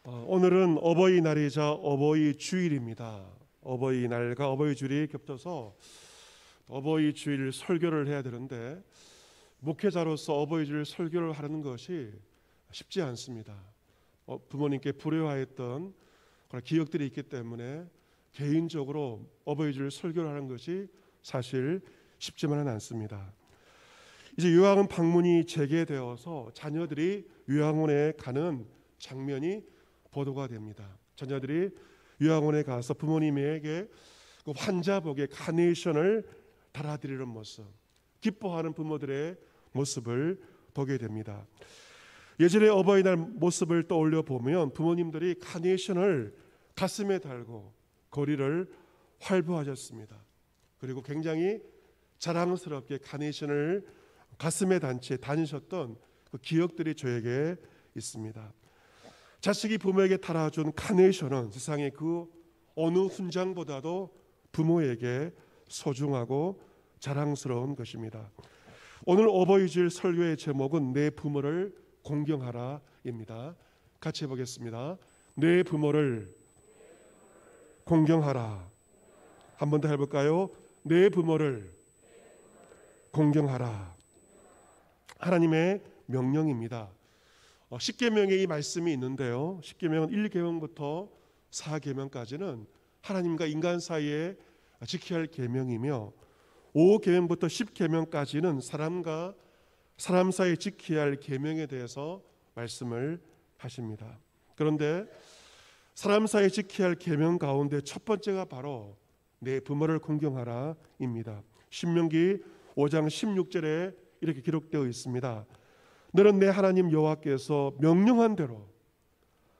오늘은 어버이날이자 어버이 주일입니다. 어버이날과 어버이 주일이 겹쳐서 어버이 주일 설교를 해야 되는데 목회자로서 어버이 주일 설교를 하는 것이 쉽지 않습니다. 부모님께 불효하였던 그런 기억들이 있기 때문에 개인적으로 어버이 주일 설교를 하는 것이 사실 쉽지만은 않습니다. 이제 요양원 방문이 재개되어서 자녀들이 요양원에 가는 장면이 보도가 됩니다. 자녀들이 요양원에 가서 부모님에게 그 환자복에 카네이션을 달아드리는 모습, 기뻐하는 부모들의 모습을 보게 됩니다. 예전에 어버이날 모습을 떠올려 보면 부모님들이 카네이션을 가슴에 달고 거리를 활보하셨습니다. 그리고 굉장히 자랑스럽게 카네이션을 가슴에 단 채 다니셨던 그 기억들이 저에게 있습니다. 자식이 부모에게 달아준 카네이션은 세상의 그 어느 훈장보다도 부모에게 소중하고 자랑스러운 것입니다. 오늘 어버이 주일 설교의 제목은 내 부모를 공경하라입니다. 같이 해보겠습니다. 내 부모를 공경하라. 한 번 더 해볼까요? 내 부모를 공경하라. 하나님의 명령입니다. 10계명에 이 말씀이 있는데요. 10계명은 1계명부터 4계명까지는 하나님과 인간 사이에 지켜야 할 계명이며 5계명부터 10계명까지는 사람과 사람 사이에 지켜야 할 계명에 대해서 말씀을 하십니다. 그런데 사람 사이에 지켜야 할 계명 가운데 첫 번째가 바로 내 부모를 공경하라입니다. 신명기 5장 16절에 이렇게 기록되어 있습니다. 너는 내 하나님 여호와께서 명령한 대로,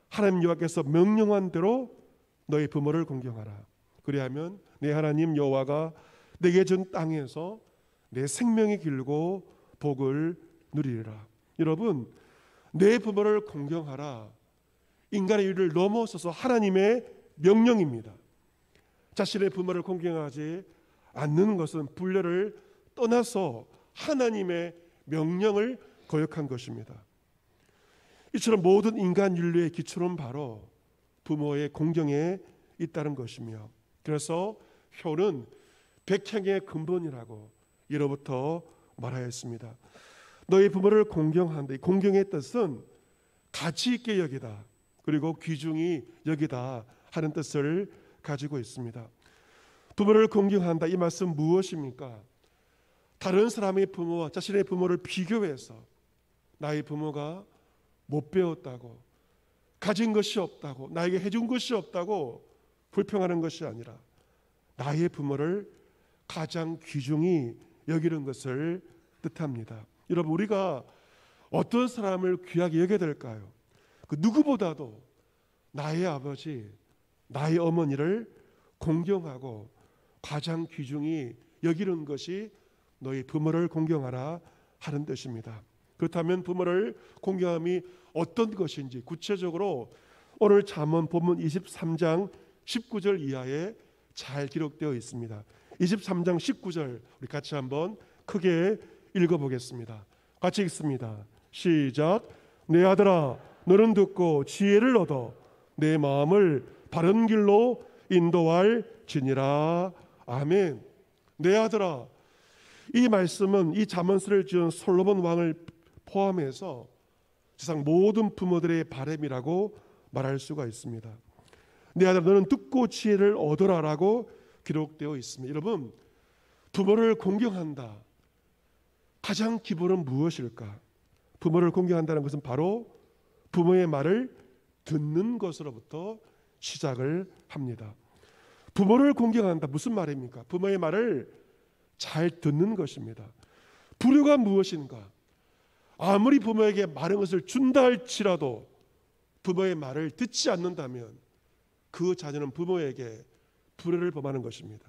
하나님 여호와께서 명령한 대로 너희 부모를 공경하라. 그리하면 내 하나님 여호와가 내게 준 땅에서 내 생명이 길고 복을 누리리라. 여러분, 내 부모를 공경하라. 인간의 일을 넘어서서 하나님의 명령입니다. 자신의 부모를 공경하지 않는 것은 분례를 떠나서 하나님의 명령을 거역한 것입니다. 이처럼 모든 인간 윤리의 기초는 바로 부모의 공경에 있다는 것이며, 그래서 효는 백향의 근본이라고 이로부터 말하였습니다. 너희 부모를 공경한다. 이 공경의 뜻은 가치 있게 여기다, 그리고 귀중히 여기다 하는 뜻을 가지고 있습니다. 부모를 공경한다. 이 말씀 무엇입니까? 다른 사람의 부모와 자신의 부모를 비교해서 나의 부모가 못 배웠다고, 가진 것이 없다고, 나에게 해준 것이 없다고 불평하는 것이 아니라 나의 부모를 가장 귀중히 여기는 것을 뜻합니다. 여러분, 우리가 어떤 사람을 귀하게 여겨야 될까요? 그 누구보다도 나의 아버지, 나의 어머니를 공경하고 가장 귀중히 여기는 것이 너희 부모를 공경하라 하는 뜻입니다. 그렇다면 부모를 공경함이 어떤 것인지 구체적으로 오늘 잠언 본문 23장 19절 이하에 잘 기록되어 있습니다. 23장 19절 우리 같이 한번 크게 읽어보겠습니다. 같이 읽습니다. 시작. 내 아들아, 너는 듣고 지혜를 얻어 내 마음을 바른 길로 인도할지니라. 아멘. 내 아들아, 이 말씀은 이 잠언서를 지은 솔로몬 왕을 포함해서 세상 모든 부모들의 바람이라고 말할 수가 있습니다. 내 아들아, 너는 듣고 지혜를 얻어라라고 기록되어 있습니다. 여러분, 부모를 공경한다. 가장 기본은 무엇일까? 부모를 공경한다는 것은 바로 부모의 말을 듣는 것으로부터 시작을 합니다. 부모를 공경한다. 무슨 말입니까? 부모의 말을 잘 듣는 것입니다. 불효가 무엇인가? 아무리 부모에게 많은 것을 준다 할지라도 부모의 말을 듣지 않는다면 그 자녀는 부모에게 불효를 범하는 것입니다.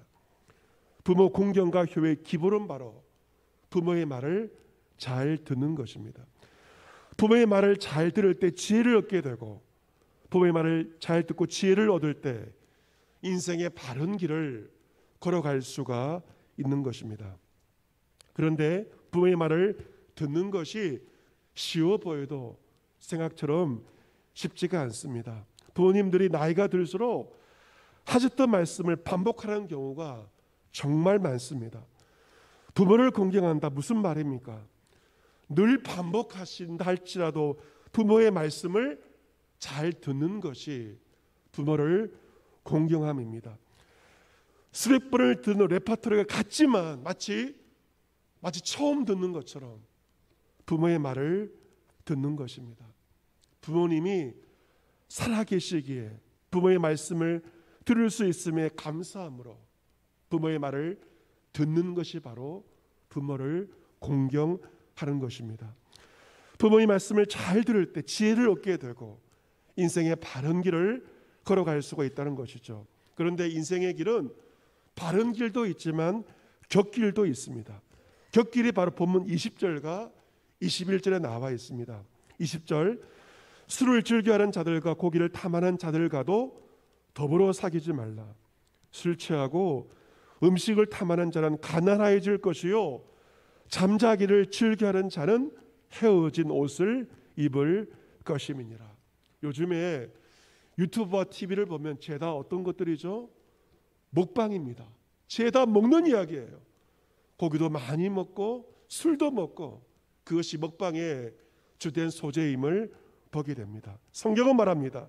부모 공경과 효의 기본은 바로 부모의 말을 잘 듣는 것입니다. 부모의 말을 잘 들을 때 지혜를 얻게 되고, 부모의 말을 잘 듣고 지혜를 얻을 때 인생의 바른 길을 걸어갈 수가 있는 것입니다. 그런데 부모의 말을 듣는 것이 쉬워 보여도 생각처럼 쉽지가 않습니다. 부모님들이 나이가 들수록 하셨던 말씀을 반복하는 경우가 정말 많습니다. 부모를 공경한다 무슨 말입니까? 늘 반복하신다 할지라도 부모의 말씀을 잘 듣는 것이 부모를 공경함입니다. 수백 번을 듣는 레퍼토리가 같지만 마치 처음 듣는 것처럼 부모의 말을 듣는 것입니다. 부모님이 살아계시기에 부모의 말씀을 들을 수 있음에 감사함으로 부모의 말을 듣는 것이 바로 부모를 공경하는 것입니다. 부모의 말씀을 잘 들을 때 지혜를 얻게 되고 인생의 바른 길을 걸어갈 수가 있다는 것이죠. 그런데 인생의 길은 바른 길도 있지만 곁길도 있습니다. 곁길이 바로 본문 20절과 21절에 나와 있습니다. 20절, 술을 즐겨하는 자들과 고기를 탐하는 자들과도 더불어 사귀지 말라. 술 취하고 음식을 탐하는 자는 가난해질 것이요 잠자기를 즐겨하는 자는 헤어진 옷을 입을 것임이니라. 요즘에 유튜브와 TV를 보면 죄다 어떤 것들이죠? 먹방입니다. 죄다 먹는 이야기예요. 고기도 많이 먹고 술도 먹고 그것이 먹방의 주된 소재임을 보게 됩니다. 성경은 말합니다.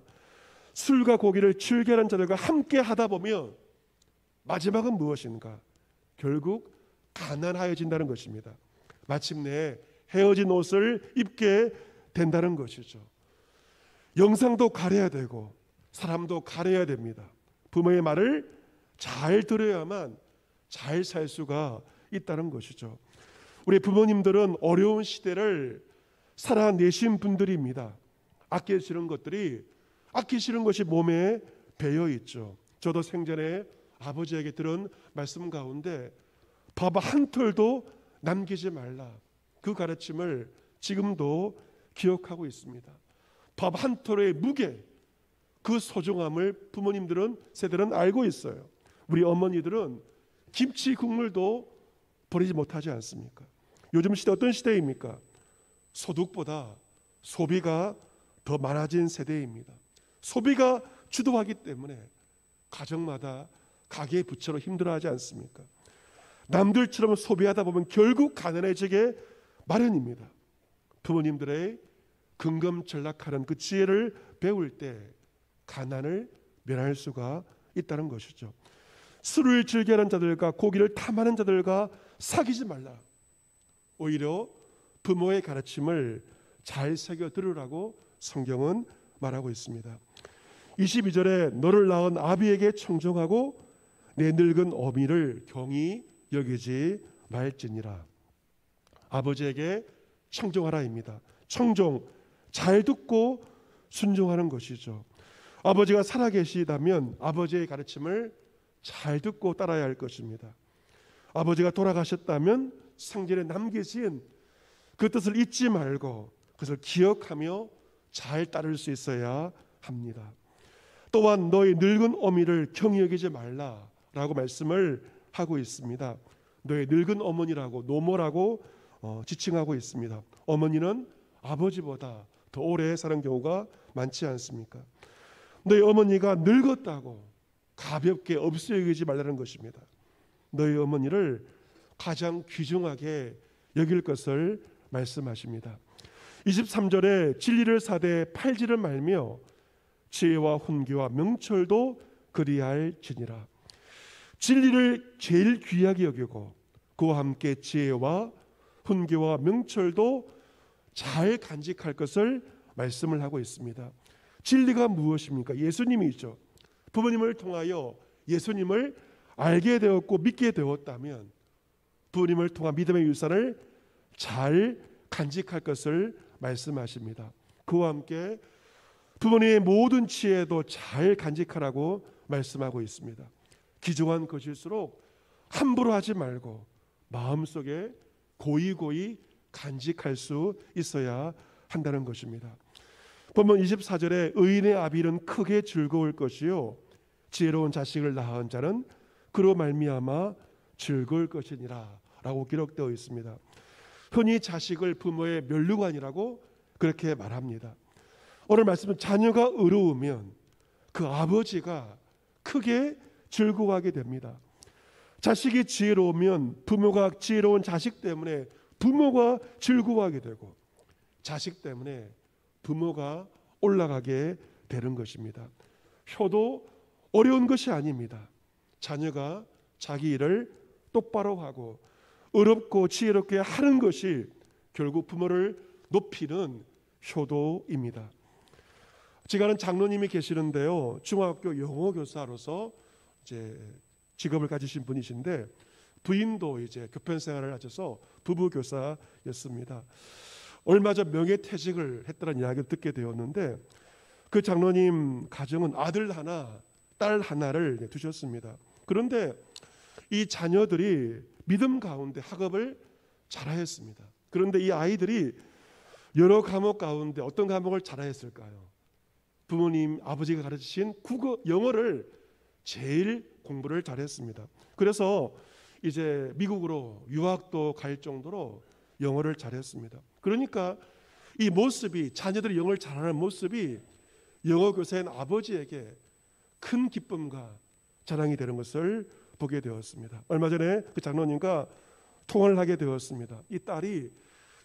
술과 고기를 즐겨하는 자들과 함께 하다 보면 마지막은 무엇인가? 결국 가난하여진다는 것입니다. 마침내 헤어진 옷을 입게 된다는 것이죠. 영상도 가려야 되고 사람도 가려야 됩니다. 부모의 말을 잘 들어야만 잘 살 수가 있다는 것이죠. 우리 부모님들은 어려운 시대를 살아내신 분들입니다. 아끼시는 것이 몸에 배어 있죠. 저도 생전에 아버지에게 들은 말씀 가운데 밥 한 톨도 남기지 말라. 그 가르침을 지금도 기억하고 있습니다. 밥 한 톨의 무게, 그 소중함을 세대는 알고 있어요. 우리 어머니들은 김치 국물도 버리지 못하지 않습니까? 요즘 시대 어떤 시대입니까? 소득보다 소비가 더 많아진 세대입니다. 소비가 주도하기 때문에 가정마다 가계 부채로 힘들어하지 않습니까? 남들처럼 소비하다 보면 결국 가난해지게 마련입니다. 부모님들의 근검전략하는 그 지혜를 배울 때 가난을 면할 수가 있다는 것이죠. 술을 즐겨하는 자들과 고기를 탐하는 자들과 사귀지 말라. 오히려 부모의 가르침을 잘 새겨 들으라고 성경은 말하고 있습니다. 22절에 너를 낳은 아비에게 청종하고 내 늙은 어미를 경히 여기지 말지니라. 아버지에게 청종하라입니다. 청종, 잘 듣고 순종하는 것이죠. 아버지가 살아계시다면 아버지의 가르침을 잘 듣고 따라야 할 것입니다. 아버지가 돌아가셨다면 성전에 남기신 그 뜻을 잊지 말고 그것을 기억하며 잘 따를 수 있어야 합니다. 또한 너희 늙은 어미를 경히 여기지 말라라고 말씀을 하고 있습니다. 너희 늙은 어머니라고 노모라고 지칭하고 있습니다. 어머니는 아버지보다 더 오래 사는 경우가 많지 않습니까? 너희 어머니가 늙었다고 가볍게 없어 여기지 말라는 것입니다. 너희 어머니를 가장 귀중하게 여길 것을 말씀하십니다. 23절에 진리를 사되 팔지를 말며 지혜와 훈계와 명철도 그리할지니라. 진리를 제일 귀하게 여기고 그와 함께 지혜와 훈계와 명철도 잘 간직할 것을 말씀을 하고 있습니다. 진리가 무엇입니까? 예수님이죠. 부모님을 통하여 예수님을 알게 되었고 믿게 되었다면 부모님을 통한 믿음의 유산을 잘 간직할 것을 말씀하십니다. 그와 함께 부모님의 모든 지혜도 잘 간직하라고 말씀하고 있습니다. 귀중한 것일수록 함부로 하지 말고 마음속에 고이고이 간직할 수 있어야 한다는 것입니다. 본문 24절에 의인의 아비는 크게 즐거울 것이요 지혜로운 자식을 낳은 자는 그로 말미암아 즐거울 것이니라 라고 기록되어 있습니다. 흔히 자식을 부모의 면류관이라고 그렇게 말합니다. 오늘 말씀은 자녀가 의로우면 그 아버지가 크게 즐거워하게 됩니다. 자식이 지혜로우면 부모가 지혜로운 자식 때문에 부모가 즐거워하게 되고, 자식 때문에 부모가 올라가게 되는 것입니다. 효도 어려운 것이 아닙니다. 자녀가 자기 일을 똑바로 하고 의롭고 지혜롭게 하는 것이 결국 부모를 높이는 효도입니다. 제가 아는 장로님이 계시는데요, 중학교 영어 교사로서 이제 직업을 가지신 분이신데, 부인도 이제 교편 생활을 하셔서 부부 교사였습니다. 얼마 전 명예퇴직을 했다는 이야기를 듣게 되었는데, 그 장로님 가정은 아들 하나, 딸 하나를 두셨습니다. 그런데 이 자녀들이 믿음 가운데 학업을 잘하였습니다. 그런데 이 아이들이 여러 과목 가운데 어떤 과목을 잘하였을까요? 부모님, 아버지가 가르치신 국어, 영어를 제일 공부를 잘했습니다. 그래서 이제 미국으로 유학도 갈 정도로 영어를 잘했습니다. 그러니까 이 모습이, 자녀들이 영어를 잘하는 모습이 영어 교사인 아버지에게 큰 기쁨과 자랑이 되는 것을 보게 되었습니다. 얼마 전에 그 장로님과 통화를 하게 되었습니다. 이 딸이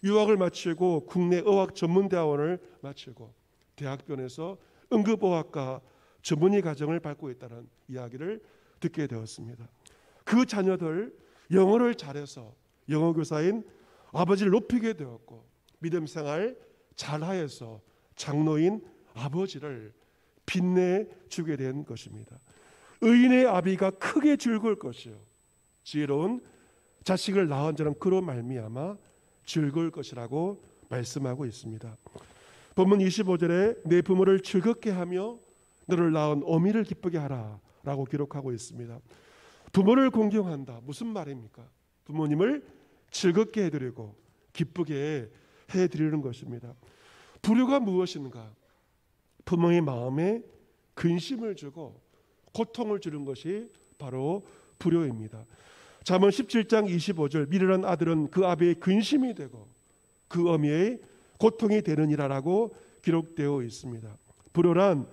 유학을 마치고 국내 의학 전문대학원을 마치고 대학병원에서 응급의학과 전문의 과정을 밟고 있다는 이야기를 듣게 되었습니다. 그 자녀들 영어를 잘해서 영어 교사인 아버지를 높이게 되었고, 믿음 생활 잘하여서 장로인 아버지를 빛내주게 된 것입니다. 의인의 아비가 크게 즐거울 것이요, 지혜로운 자식을 낳은 자는 그로 말미암아 즐거울 것이라고 말씀하고 있습니다. 본문 25절에 내 부모를 즐겁게 하며 너를 낳은 어미를 기쁘게 하라 라고 기록하고 있습니다. 부모를 공경한다, 무슨 말입니까? 부모님을 즐겁게 해드리고 기쁘게 해드리는 것입니다. 불효가 무엇인가? 부모의 마음에 근심을 주고 고통을 주는 것이 바로 불효입니다. 잠언 17장 25절, 미련한 아들은 그 아비의 근심이 되고 그 어미의 고통이 되느니라라고 기록되어 있습니다. 불효란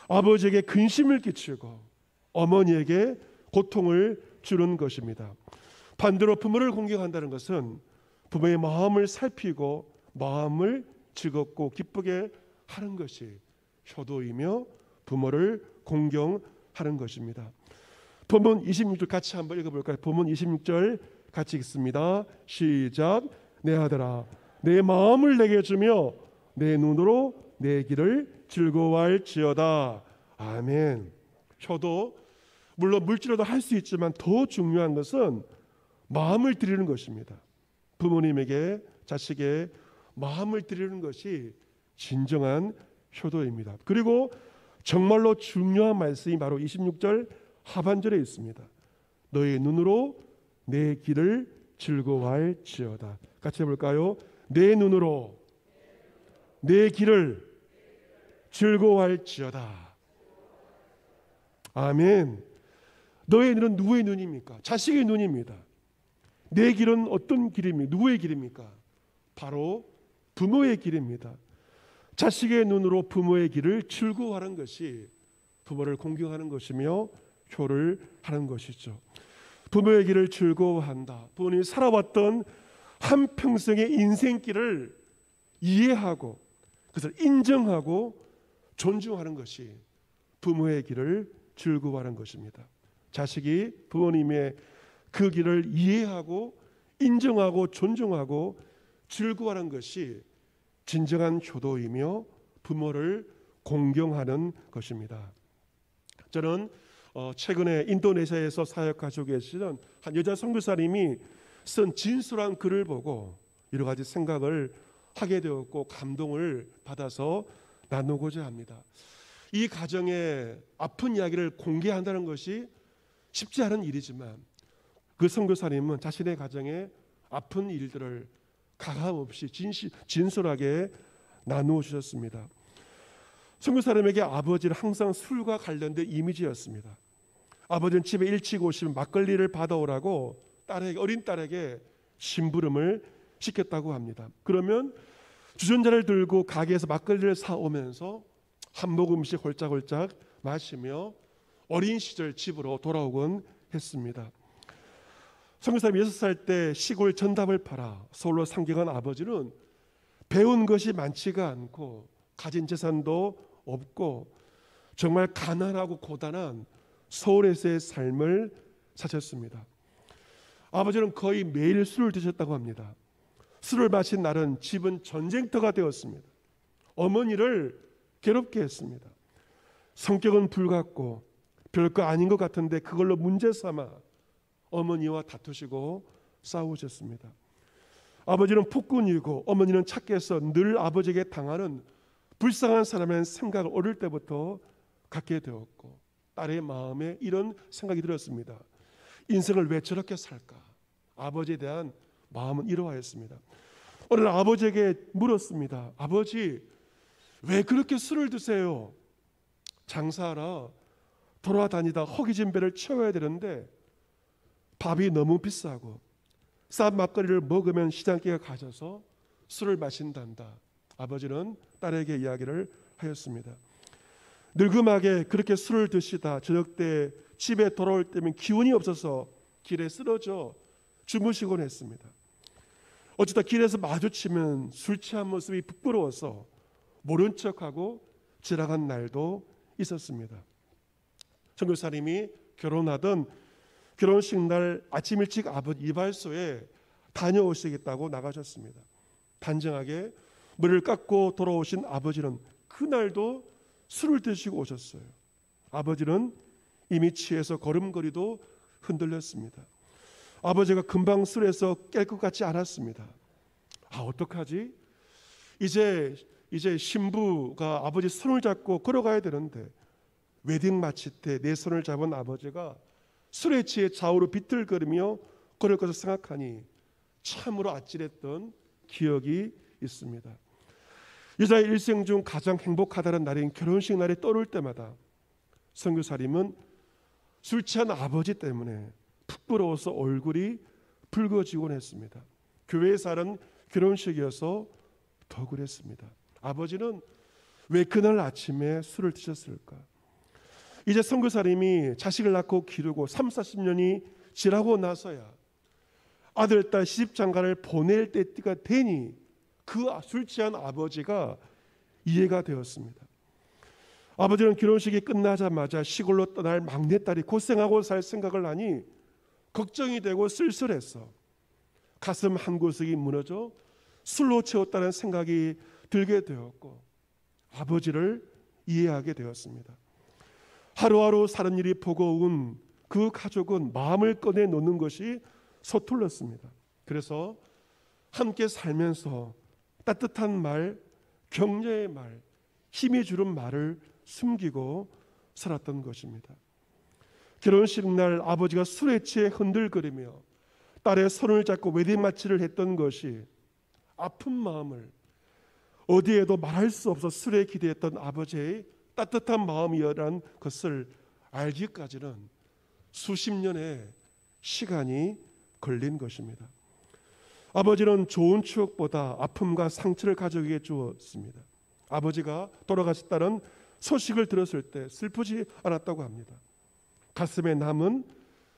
아버지에게 근심을 끼치고 어머니에게 고통을 주는 것입니다. 반대로 부모를 공경한다는 것은 부모의 마음을 살피고 마음을 즐겁고 기쁘게 하는 것이 효도이며 부모를 공경하는 것입니다. 본문 26절 같이 한번 읽어볼까요? 본문 26절 같이 읽습니다. 시작. 내 아들아, 내 마음을 내게 주며 내 눈으로 내 길을 즐거워할지어다. 아멘. 효도, 물론 물질로도 할 수 있지만 더 중요한 것은 마음을 드리는 것입니다. 부모님에게 자식의 마음을 드리는 것이 진정한 효도입니다. 그리고 정말로 중요한 말씀이 바로 26절 하반절에 있습니다. 너의 눈으로 내 길을 즐거워할지어다. 같이 해볼까요? 내 눈으로 내 길을 즐거워할지어다. 아멘. 너의 눈은 누구의 눈입니까? 자식의 눈입니다. 내 길은 어떤 길입니까? 누구의 길입니까? 바로 부모의 길입니다. 자식의 눈으로 부모의 길을 즐거워하는 것이 부모를 공경하는 것이며 효를 하는 것이죠. 부모의 길을 즐거워한다. 부모님이 살아왔던 한평생의 인생길을 이해하고 그것을 인정하고 존중하는 것이 부모의 길을 즐거워하는 것입니다. 자식이 부모님의 그 길을 이해하고 인정하고 존중하고 즐거워하는 것이 진정한 효도이며 부모를 공경하는 것입니다. 저는 최근에 인도네시아에서 사역하시고 계시는 한 여자 선교사님이 쓴 진솔한 글을 보고 여러 가지 생각을 하게 되었고 감동을 받아서 나누고자 합니다. 이 가정의 아픈 이야기를 공개한다는 것이 쉽지 않은 일이지만 그 선교사님은 자신의 가정의 아픈 일들을 가감없이 진솔하게 나누어 주셨습니다. 선교사님에게 아버지는 항상 술과 관련된 이미지였습니다. 아버지는 집에 일찍 오시면 막걸리를 받아오라고 어린 딸에게 심부름을 시켰다고 합니다. 그러면 주전자를 들고 가게에서 막걸리를 사오면서 한 모금씩 홀짝홀짝 마시며 어린 시절 집으로 돌아오곤 했습니다. 선교사님 6살 때 시골 전답을 팔아 서울로 상경한 아버지는 배운 것이 많지가 않고 가진 재산도 없고 정말 가난하고 고단한 서울에서의 삶을 사셨습니다. 아버지는 거의 매일 술을 드셨다고 합니다. 술을 마신 날은 집은 전쟁터가 되었습니다. 어머니를 괴롭게 했습니다. 성격은 불같고 별거 아닌 것 같은데 그걸로 문제 삼아 어머니와 다투시고 싸우셨습니다. 아버지는 폭군이고 어머니는 착해서 늘 아버지에게 당하는 불쌍한 사람의 생각을 어릴 때부터 갖게 되었고 딸의 마음에 이런 생각이 들었습니다. 인생을 왜 저렇게 살까? 아버지에 대한 마음은 이러하였습니다. 어느 날 아버지에게 물었습니다. 아버지, 왜 그렇게 술을 드세요? 장사하러 돌아다니다 허기진 배를 채워야 되는데 밥이 너무 비싸고 싼 막걸리를 먹으면 시장기가 가져서 술을 마신단다. 아버지는 딸에게 이야기를 하였습니다. 늙음하게 그렇게 술을 드시다 저녁 때 집에 돌아올 때면 기운이 없어서 길에 쓰러져 주무시곤 했습니다. 어쩌다 길에서 마주치면 술 취한 모습이 부끄러워서 모른 척하고 지나간 날도 있었습니다. 선교사님이 결혼하던 결혼식 날 아침 일찍 아버지 이발소에 다녀오시겠다고 나가셨습니다. 단정하게 머리를 깎고 돌아오신 아버지는 그날도 술을 드시고 오셨어요. 아버지는 이미 취해서 걸음걸이도 흔들렸습니다. 아버지가 금방 술에서 깰 것 같지 않았습니다. 어떡하지? 이제 신부가 아버지 손을 잡고 걸어가야 되는데 웨딩 마칠 때 내 손을 잡은 아버지가 술에 취해 좌우로 비틀거리며 걸을 것을 생각하니 참으로 아찔했던 기억이 있습니다. 여자의 일생 중 가장 행복하다는 날인 결혼식 날이 떠오를 때마다 선교사님은 술 취한 아버지 때문에 부끄러워서 얼굴이 붉어지곤 했습니다. 교회에서 하는 결혼식이어서 더 그랬습니다. 아버지는 왜 그날 아침에 술을 드셨을까? 이제 선교사님이 자식을 낳고 기르고 30-40년이 지나고 나서야 아들, 딸 시집장가를 보낼 때가 되니 그 술 취한 아버지가 이해가 되었습니다. 아버지는 결혼식이 끝나자마자 시골로 떠날 막내딸이 고생하고 살 생각을 하니 걱정이 되고 쓸쓸했어. 가슴 한 구석이 무너져 술로 채웠다는 생각이 들게 되었고 아버지를 이해하게 되었습니다. 하루하루 사는 일이 버거운 그 가족은 마음을 꺼내놓는 것이 서툴렀습니다. 그래서 함께 살면서 따뜻한 말, 격려의 말, 힘이 주는 말을 숨기고 살았던 것입니다. 결혼식 날 아버지가 술에 취해 흔들거리며 딸의 손을 잡고 웨딩 마치를 했던 것이 아픈 마음을 어디에도 말할 수 없어 술에 기대했던 아버지의 따뜻한 마음이라는 것을 알기까지는 수십 년의 시간이 걸린 것입니다. 아버지는 좋은 추억보다 아픔과 상처를 가족에게 주었습니다. 아버지가 돌아가셨다는 소식을 들었을 때 슬프지 않았다고 합니다. 가슴에 남은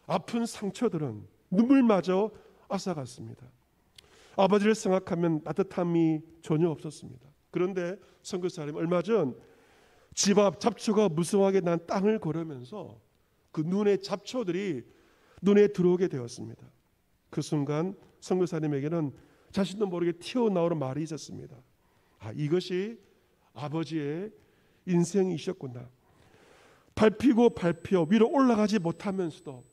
아픈 상처들은 눈물마저 앗아갔습니다. 아버지를 생각하면 따뜻함이 전혀 없었습니다. 그런데 선교사님 얼마 전 집 앞 잡초가 무성하게 난 땅을 걸으면서 그 눈의 잡초들이 눈에 들어오게 되었습니다. 그 순간 선교사님에게는 자신도 모르게 튀어나오는 말이 있었습니다. 이것이 아버지의 인생이셨구나. 밟히고 밟혀 위로 올라가지 못하면서도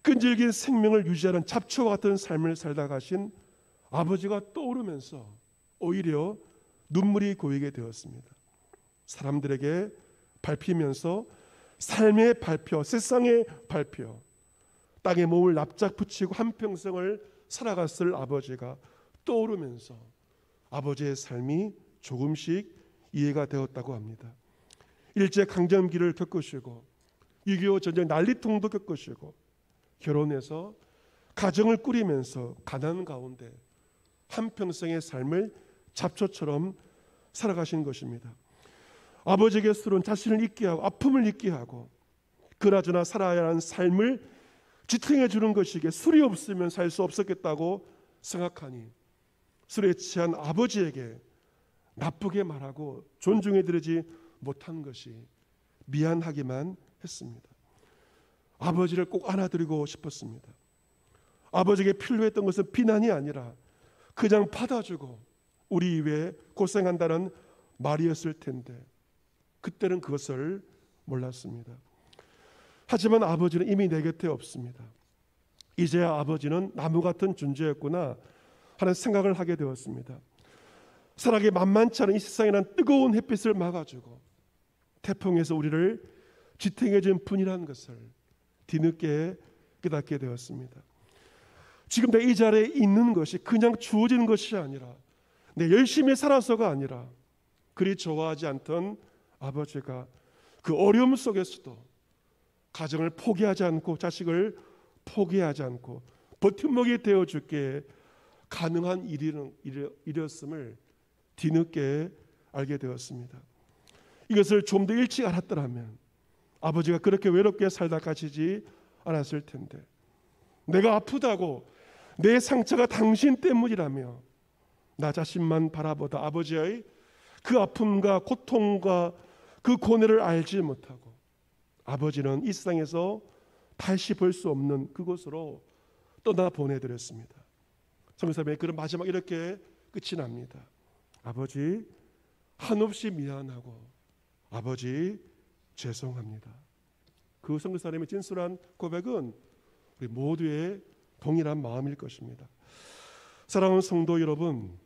끈질긴 생명을 유지하는 잡초와 같은 삶을 살다 가신 아버지가 떠오르면서 오히려 눈물이 고이게 되었습니다. 사람들에게 밟히면서 삶의 밟혀, 세상의 밟혀 땅에 몸을 납작 붙이고 한평생을 살아갔을 아버지가 떠오르면서 아버지의 삶이 조금씩 이해가 되었다고 합니다. 일제강점기를 겪으시고 6.25 전쟁 난리통도 겪으시고 결혼해서 가정을 꾸리면서 가난 가운데 한평생의 삶을 잡초처럼 살아가신 것입니다. 아버지에게 술은 자신을 잊게 하고 아픔을 잊게 하고 그나저나 살아야 하는 삶을 지탱해 주는 것이기에 술이 없으면 살 수 없었겠다고 생각하니 술에 취한 아버지에게 나쁘게 말하고 존중해 드리지 못한 것이 미안하기만 했습니다. 아버지를 꼭 안아드리고 싶었습니다. 아버지에게 필요했던 것은 비난이 아니라 그냥 받아주고 우리 위해 고생한다는 말이었을 텐데 그때는 그것을 몰랐습니다. 하지만 아버지는 이미 내 곁에 없습니다. 이제야 아버지는 나무 같은 존재였구나 하는 생각을 하게 되었습니다. 살아가기 만만치 않은 이 세상이란 뜨거운 햇빛을 막아주고 태풍에서 우리를 지탱해 준 분이라는 것을 뒤늦게 깨닫게 되었습니다. 지금 내가 이 자리에 있는 것이 그냥 주어진 것이 아니라 내 열심히 살아서가 아니라 그리 좋아하지 않던 아버지가 그 어려움 속에서도 가정을 포기하지 않고 자식을 포기하지 않고 버팀목이 되어줄게 가능한 일이었음을 뒤늦게 알게 되었습니다. 이것을 좀 더 일찍 알았더라면 아버지가 그렇게 외롭게 살다 가시지 않았을 텐데 내가 아프다고 내 상처가 당신 때문이라며 나 자신만 바라보다 아버지의 그 아픔과 고통과 그 고뇌를 알지 못하고 아버지는 이 세상에서 다시 볼 수 없는 그곳으로 떠나 보내드렸습니다. 성경사의 그런 마지막 이렇게 끝이 납니다. 아버지 한없이 미안하고 아버지 죄송합니다. 그 성경사님의 진솔한 고백은 우리 모두의 동일한 마음일 것입니다. 사랑하는 성도 여러분,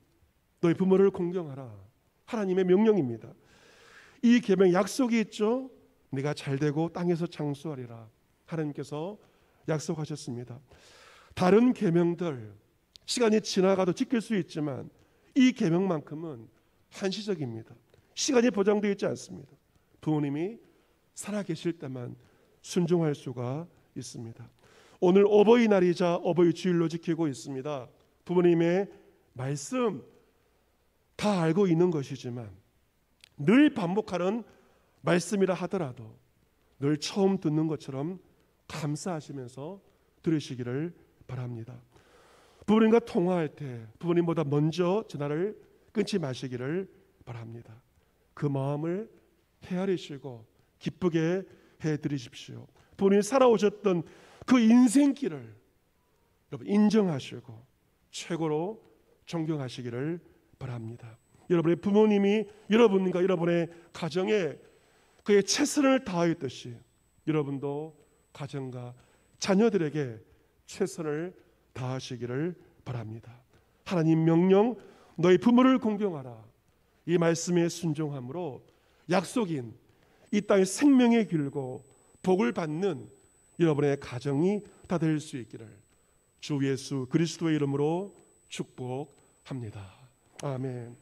너희 부모를 공경하라. 하나님의 명령입니다. 이 계명 약속이 있죠. 네가 잘되고 땅에서 장수하리라. 하나님께서 약속하셨습니다. 다른 계명들 시간이 지나가도 지킬 수 있지만 이 계명만큼은 한시적입니다. 시간이 보장되어 있지 않습니다. 부모님이 살아계실 때만 순종할 수가 있습니다. 오늘 어버이날이자 어버이 주일로 지키고 있습니다. 부모님의 말씀 다 알고 있는 것이지만 늘 반복하는 말씀이라 하더라도 늘 처음 듣는 것처럼 감사하시면서 들으시기를 바랍니다. 부모님과 통화할 때 부모님보다 먼저 전화를 끊지 마시기를 바랍니다. 그 마음을 헤아리시고 기쁘게 해드리십시오. 부모님이 살아오셨던 그 인생길을 여러분 인정하시고 최고로 존경하시기를 바랍니다. 여러분의 부모님이 여러분과 여러분의 가정에 그의 최선을 다하였듯이 여러분도 가정과 자녀들에게 최선을 다하시기를 바랍니다. 하나님 명령 너희 부모를 공경하라. 이 말씀에 순종함으로 약속인 이 땅의 생명의 길고 복을 받는 여러분의 가정이 다 될 수 있기를 주 예수 그리스도의 이름으로 축복합니다. 아멘.